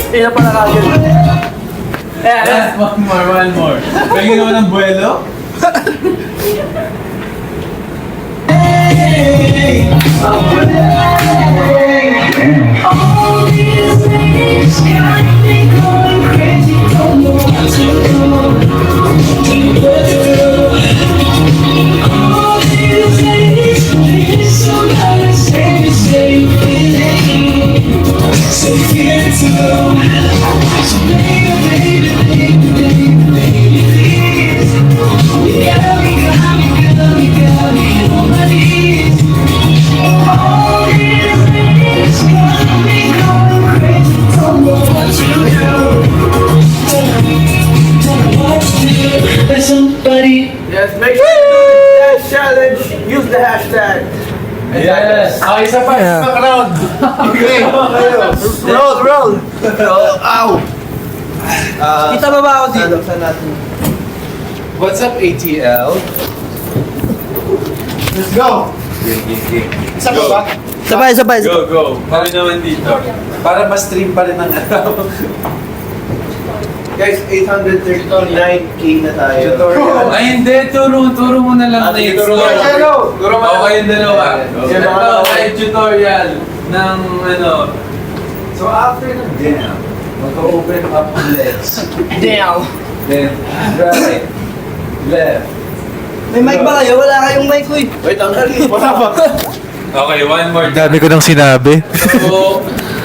Hindi na pala kagad. Yes, one more. Kaya naman ng buwelo? Yes, make sure you do the challenge. Use the hashtag. Yes! Okay, isa pa crowd! Okay! Roll. Ow. Kita ba ba ako dito? What's up, ATL? Let's go. Isa pa ba? Sabay. Go! Kami naman dito. Para ma-stream pa rin ang araw. Guys, 839k na tayo. Tutorial. Ay, hindi. Turo mo na lang. Turo mo. Okay, kayong dalawa. Ito, live tutorial ng ano. So, after ng down, mag-open up ang legs. Damn. Then, right, left. May mic ba kayo? Wala kayong mic, uy. Wait, ang galing. Wala ba? Okay, one more. Dami ko nang sinabi. So,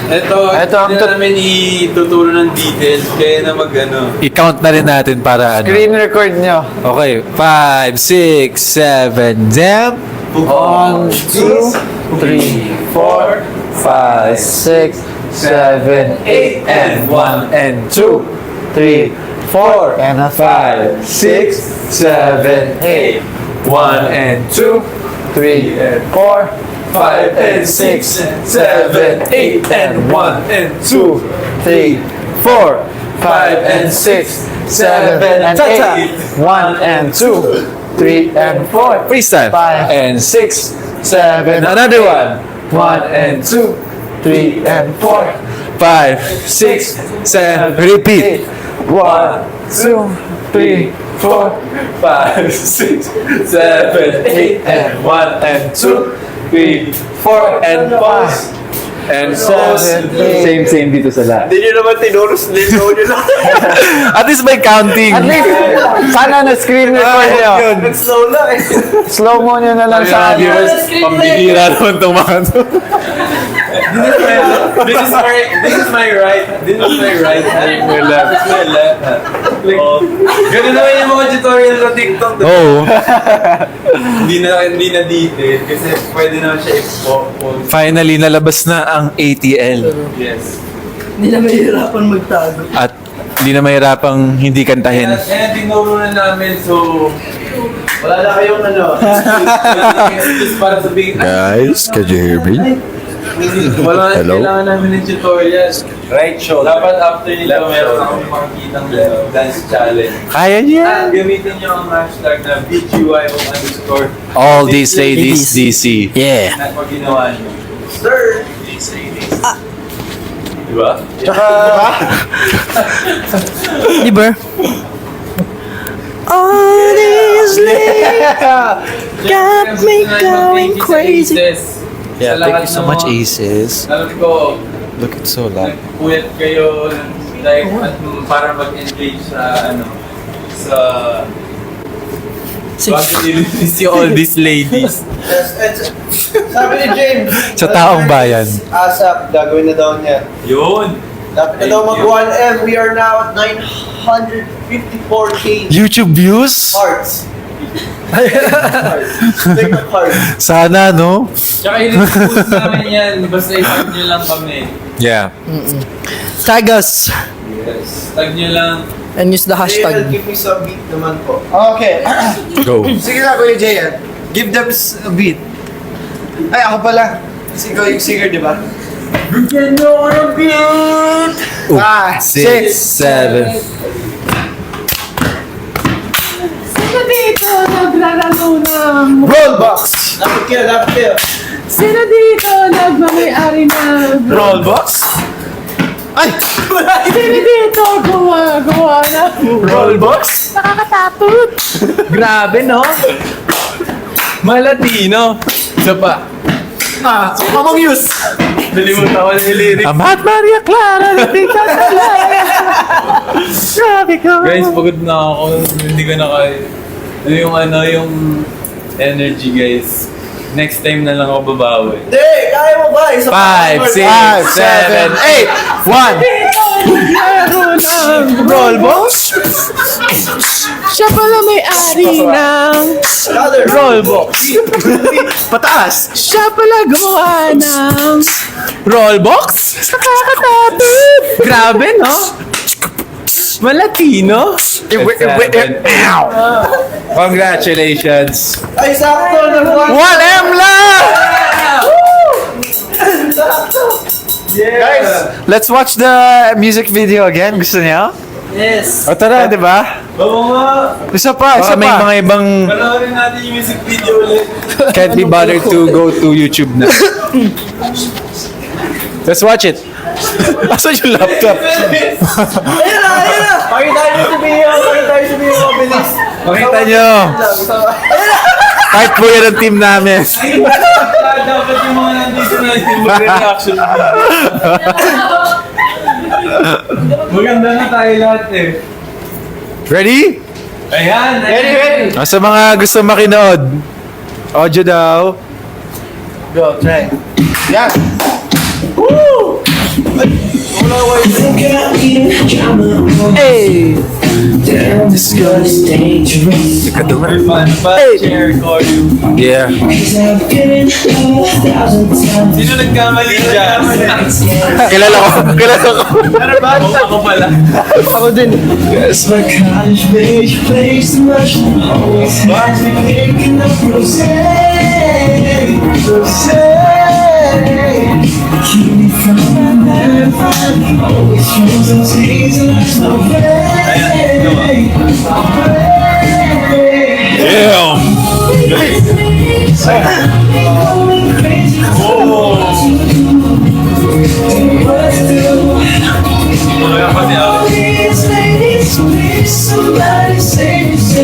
ito hindi na namin ituturo ng details. Kaya na mag-ano. I-count na rin natin para ano. Screen record nyo. Okay, 5, 6, 7, jam. 1, 2, 3, 4, 5, 6, 7, 8, and 1, and 2, 3, 4, and a 5, 6, 7, 8, 1, and 2, 3, and 4, 5 and 6, 7, 8, and 1, and 2, 3, 4, 5 and 6, 7 and 8, 1 and 2, 3 and 4, Freestyle. 5 and 6, 7, Another one. 1 and 2, 3 and 4, 5, 6, 7, repeat. 1, 2, 3, 4, 5, 6, 7, 8, and 1 and 2, 3, 4, and 5, and 7, Same dito sa lahat. Hindi nyo naman tinuros. Lino nyo lang. At least may counting. At least, sana na-screen record nyo. Nag-slow lang eh. Slow mo nyo na lang sa Viewers, pambihira naman itong mga to. This is my right. This is my right hand. My left. This is my left hand. Like, ganun naman yung mga tutorial sa TikTok. Oh, Hindi na detail kasi pwede naman siya expose. finally nalabas na ang ATL. Yes. Hindi na mahihirapan magtago. At hindi na mahirapang hindi kantahin. Kaya tinuro na namin so Wala na kayong ano. just para sabihin Guys, can you hear me? wala Hello? kailangan namin ng tutorial. Right shoulder. Dapat after nito meron akong makikitang dance challenge. Kaya niya. Gamitin nyo ang hashtag na BGYO_. All these ladies, DC. Yeah. Na pag ginawa nyo. Sir. Diba? Liber. All these got me going crazy. Yeah, thank you so much, Aces. Alam ko, Look, it's so loud. nagpuyat kayo like, para mag-engage sa sa bago nilinis yung all these ladies. Sabi ni James. Sa taong bayan. ASAP, gagawin na daw niya. Yun! Dapat na daw mag 1M. We are now at 954k YouTube views? hearts. Take the heart. Sana, no? Tsaka i-post namin yan, basta i-tag nyo lang kami. Yeah. Tag us Yes. Tag nyo lang. and use the JL, hashtag. give me some beat naman po. Okay. Go. Sige na, Kuya JL. Give them a beat. Ay, ako pala. Kasi ikaw yung singer, di ba? Bigyan nyo ako ng beat! 5, 6, 7. Sino dito naglalaro ng Rollbox! Dapat kayo. Sino dito nagmamayari na Rollbox? Ay! Sino dito gawa na Rollbox? nakakatakot? Grabe, no? Malatino. Isa pa. Among use! Nalimutan ko na yung lyrics. Amat Maria Clara, Grabe ko. Guys, pagod na ako. Hindi ko na kaya. Yung energy, guys. Next time na lang ako babawi. Hindi, kaya mo ba? Isa 5, 6, 7, 8. Rollbox? Siya pala may-ari ng Rollbox. Pataas. siya pala gumawa ng Rollbox? nakakatakot. Grabe, no? Malatino? Congratulations. Ay, sakto! 1M lang! Guys, let's watch the music video again. Gusto niya? Yes! O tara, di ba? Oo nga. Isa pa, isa May pa. mga ibang Panoorin natin yung music video ulit. can't be bothered to go to YouTube na. Let's watch it. Asan yung laptop? Ayun na! Pakita niyo si Bio! Mabilis! Pakita nyo. Part po yan ang team namin. Dapat yung mga nandito na yung mag-reaction. Maganda na tayo lahat eh. Ready? Ayan! Ready! Sa mga gusto makinood, audio daw. Go, try. Hey! Fun pa, share, call you. Yeah. Sino nagkamali dyan? Kilala ko. Ano ba? Ako pala. Ako din.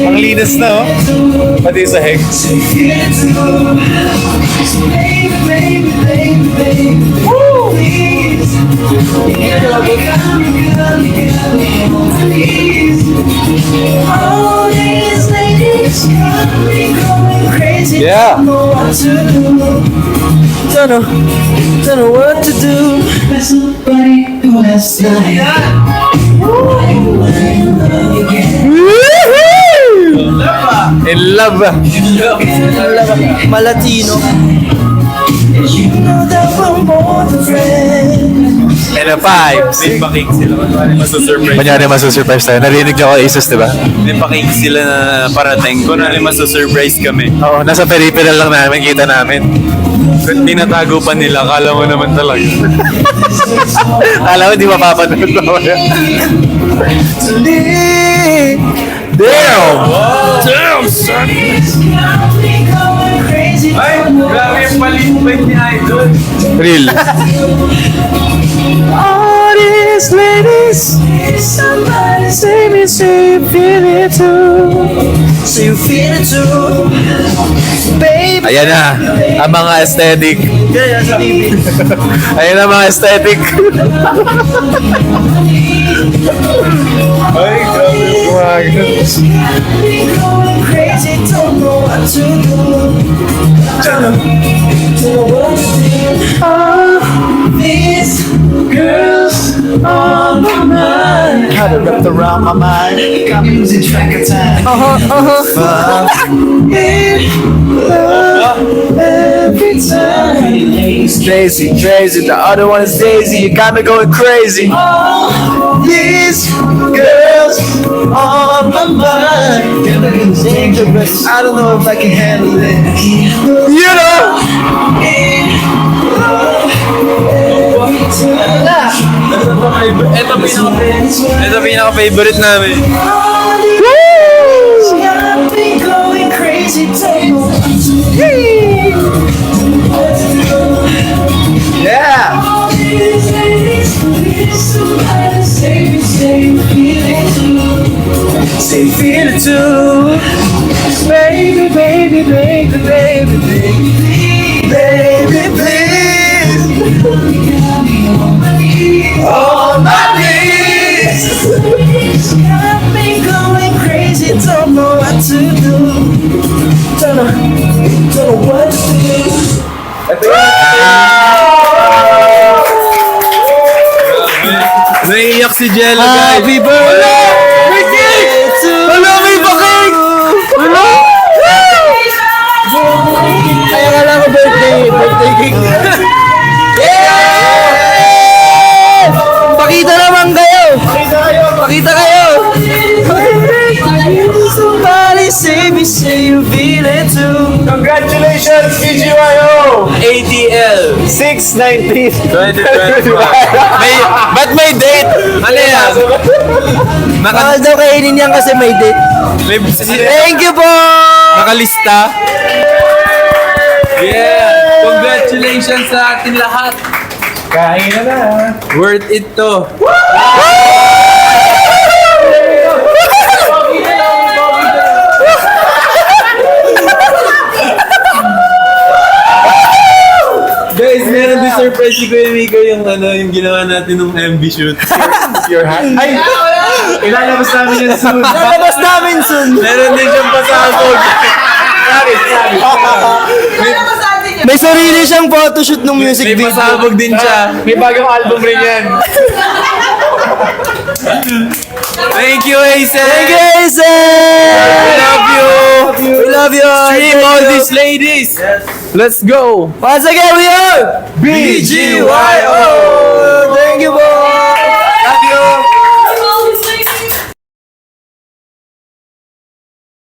Ang linas na, oh. Pati sa heck. Yeah. Don't know what to do. In love. Malatino. And a 5. May pa-cake sila. Masasurprise. Kunyari masusurprise tayo. Narinig niyo ako Asus, di ba? May pa-cake sila na parating. Kung ano masasurprise kami. Oo, nasa peripheral lang namin, kita namin. Tinatago pa nila. Kala mo naman talaga. Alam mo, di mapapanood mamaya. Damn! Damn, son! Ay! Grabe yung palipit ni Idol. Real. All these ladies, somebody say me, say you feel it too. So you feel it too, baby. Ayan na, ang mga aesthetic. Kaya sa TV. Ayan na mga aesthetic. Ay, grabe. Crazy, don't know what to do. All these girls on my mind. Had it wrapped around my mind. Got me losing track of time. In love every time. Daisy, Daisy, the other one is Daisy. You got me going crazy. All these girls on my mind. It's dangerous. I don't know if I can handle it. You know! Ito pinaka-favorite namin. Got me going crazy. Take Somebody say you feel it too. Say you feel it too. Baby, baby, baby, baby, baby, baby, please. On my knees. Got me going crazy, don't know what to do. Don't know what to do. Naiiyak si Jello, guys. Happy birthday to Wala, may bakit! Wala! Kaya nga lang ako birthday cake. Yeah! Pakita naman kayo! Pakita kayo! Somebody say me, say you feel it too. Congratulations, PGYO! ATL 6/19. 2025. Ba't may date? Ano yan? Mahal daw kainin yan kasi may date. Thank you po! Nakalista? Yeah! Congratulations sa atin lahat! Kain na. Worth it to! Guys, meron din surprise si Kuya Miko yung ginawa natin ng MV shoot. Your hat. Ay! Ilalabas namin yan soon. Lalabas namin soon! Meron din siyang pasabog. May sarili siyang photoshoot ng music May video. pasabog din siya. May bagong album rin yan. Thank you, Hazel! Thank you, Hazel! We love you! We love you! Stream all these ladies! Let's go! Once again, we are BGY!